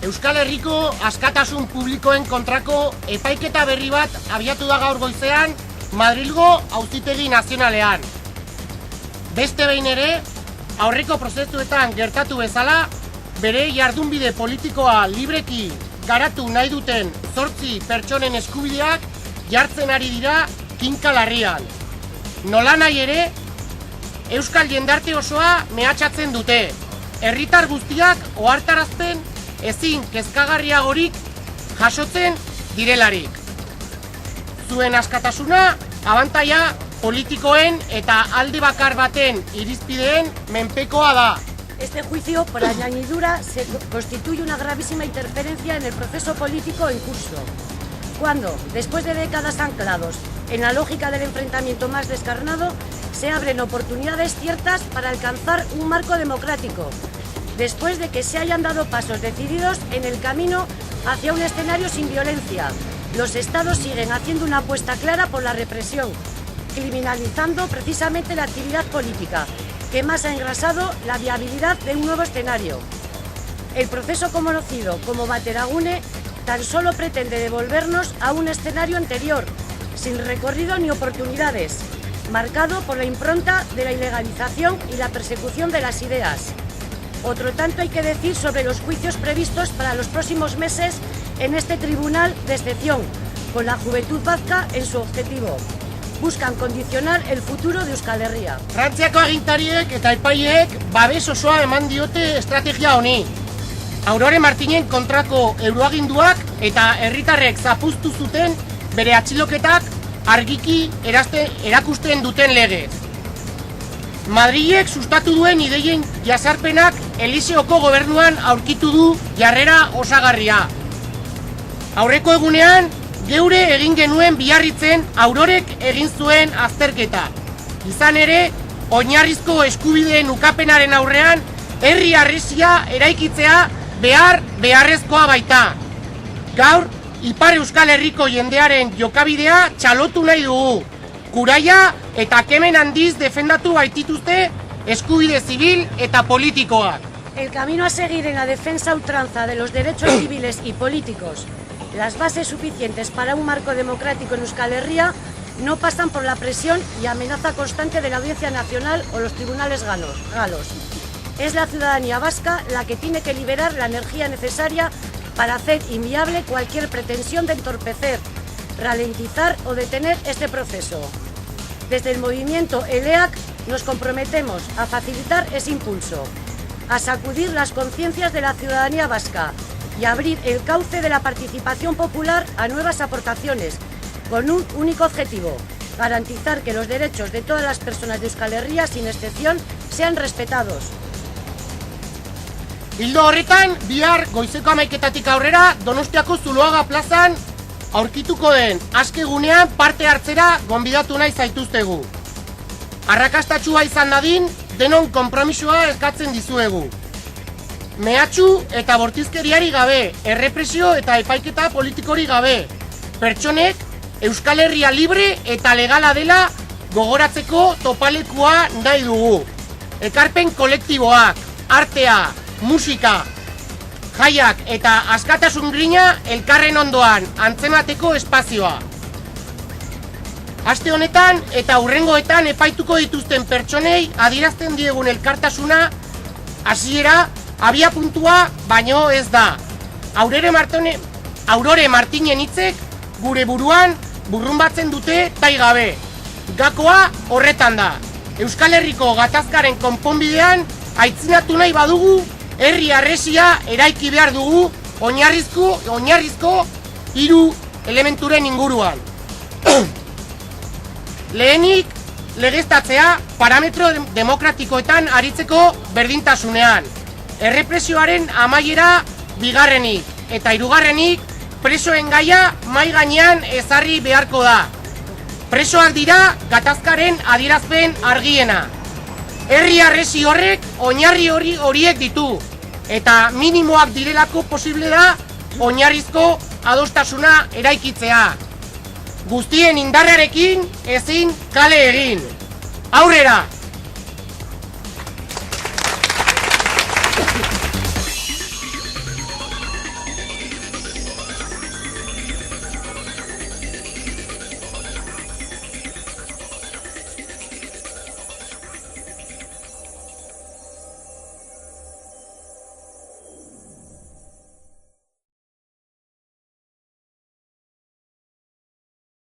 Euskal Herriko askatasun publikoen kontrako epaiketa berri bat abiatu da gaur goizean Madrilgo Auzitegi Nazionalean. Beste behin ere, aurreko prozesuetan gertatu bezala, bere jardunbide politikoa libreki garatu nahi duten 8 pertsonen eskubideak jartzen ari dira kinka larrian. Nolanahi ere, Euskal jendarte osoa mehatxatzen dute. Herritar guztiak ohartarazten ezin kezkagarriagorik jasotzen direlarik. Zuen askatasuna, abantaila politikoen eta alde bakar baten irizpideen menpekoa da. Este juicio, por añadidura, se constituye una gravísima interferencia en el proceso político en curso. Cuando, después de décadas anclados en la lógica del enfrentamiento más descarnado, se abren oportunidades ciertas para alcanzar un marco democrático, después de que se hayan dado pasos decididos en el camino hacia un escenario sin violencia. Los estados siguen haciendo una apuesta clara por la represión, criminalizando precisamente la actividad política, que más ha engrasado la viabilidad de un nuevo escenario. El proceso conocido como Bateragune tan solo pretende devolvernos a un escenario anterior, sin recorrido ni oportunidades, marcado por la impronta de la ilegalización y la persecución de las ideas. Otro tanto hay que decir sobre los juicios previstos para los próximos meses en este tribunal de excepción, con la juventud vasca en su objetivo. Buscan condicionar el futuro de Euskal Herria. Frantziako agintariek eta epaileek babes osoa eman diote estrategia honi. Aurore Martinen kontrako euroaginduak eta herritarrek zapuztu zuten bere atxiloketak argiki erakusten duten legez. Madrilek sustatu duen ideien jazarpenak Eliseoko gobernuan aurkitu du jarrera osagarria. Aurreko egunean, geure egin genuen Biarritzen Aurorek egin zuen azterketa. Izan ere, oinarrizko eskubideen ukapenaren aurrean, herri harresia eraikitzea beharrezkoa baita. Gaur, Ipar Euskal Herriko jendearen jokabidea txalotu nahi dugu. Kuraia eta kemen handiz defendatu baitituzte eskubide zibil eta politikoak. El camino a seguir en la defensa a ultranza de los derechos civiles y políticos, las bases suficientes para un marco democrático en Euskal Herria, no pasan por la presión y amenaza constante de la Audiencia Nacional o los tribunales galos. Es la ciudadanía vasca la que tiene que liberar la energía necesaria para hacer inviable cualquier pretensión de entorpecer, ralentizar o detener este proceso. Desde el movimiento ELEAC nos comprometemos a facilitar ese impulso, a sacudir las conciencias de la ciudadanía vasca y a abrir el cauce de la participación popular a nuevas aportaciones, con un único objetivo: garantizar que los derechos de todas las personas de Euskal Herria, sin excepción, sean respetados. Ildo horretan, bihar goizeko 11:00 aurrera Donostiako Zuloaga plazan aurkituko den askegunean parte hartzera gonbidatu nahi zaituztegu. Arrakastatsua izan dadin, denon konpromisoa eskatzen dizuegu. Mehatxu eta bortizkeriari gabe, errepresio eta epaiketa politikori gabe, pertsonek Euskal Herria libre eta legala dela gogoratzeko topalekua nahi dugu. Ekarpen kolektiboak, artea, musika, jaiak eta askatasun grina elkarren ondoan antzemateko espazioa. Aste honetan eta hurrengoetan epaituko dituzten pertsonei adierazten diegun elkartasuna hasiera abiapuntua baino ez da. Aurore Martinen hitzek gure buruan burrunbatzen dute tai gabe. gakoa horretan da. Euskal Herriko gatazkaren konponbidean aitzinatu nahi badugu, herri harresia eraiki behar dugu oinarrizko 3 elementuren inguruan. Lehenik, legeztatzea parametro demokratikoetan aritzeko berdintasunean. Errepresioaren amaiera bigarrenik, eta 3. Presoen gaia mai gainean ezarri beharko da. Presoak dira gatazkaren adierazpen argiena. Herri harresi horrek oinarri horiek ditu, eta minimoak direlako posible da oinarrizko adostasuna eraikitzea. Guztien indarrarekin ezin kale egin. Aurrera!